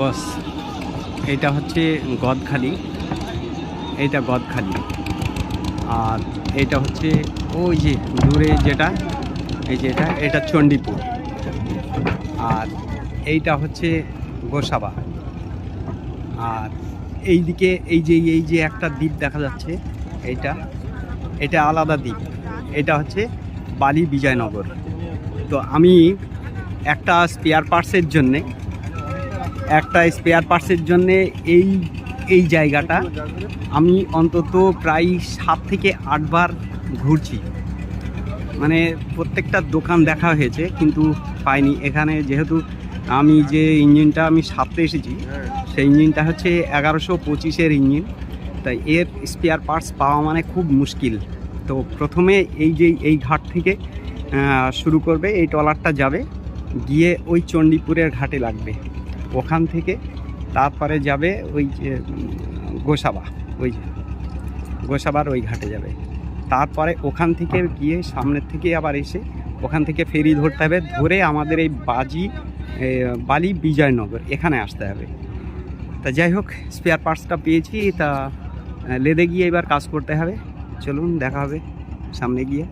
বস, এইটা হচ্ছে গদখালি, এইটা গদখালি। আর এইটা হচ্ছে ওই যে দূরে যেটা, এই যে এটা চণ্ডীপুর। আর এইটা হচ্ছে গোসাবা। আর এইদিকে এই যে একটা দ্বীপ দেখা যাচ্ছে, এইটা এটা আলাদা দ্বীপ। এটা হচ্ছে বালি বিজয়নগর। তো আমি একটা স্পেয়ার পার্টসের জন্যে এই এই জায়গাটা আমি অন্তত প্রায় 7 থেকে 8 বার ঘুরছি। মানে প্রত্যেকটা দোকান দেখা হয়েছে কিন্তু পাইনি। এখানে যেহেতু আমি যে ইঞ্জিনটা আমি সারতে এসেছি, সেই ইঞ্জিনটা হচ্ছে 1125-এর ইঞ্জিন, তাই এর স্পেয়ার পার্টস পাওয়া মানে খুব মুশকিল। তো প্রথমে এই ঘাট থেকে শুরু করবে, এই ট্রলারটা যাবে, গিয়ে ওই চণ্ডীপুরের ঘাটে লাগবে। ওখান থেকে তারপরে যাবে ওই যে গোসাবা, ওই গোসাবার ওই ঘাটে যাবে। তারপরে ওখান থেকে গিয়ে সামনের থেকে আবার এসে ওখান থেকে ফেরি ধরতে হবে, ধরে আমাদের এই বালি বিজয়নগর এখানে আসতে হবে। তা যাই হোক, স্পেয়ার পার্টসটা পেয়েছি, তা লেদে গিয়ে এবার কাজ করতে হবে। চলুন দেখা হবে সামনে গিয়ে।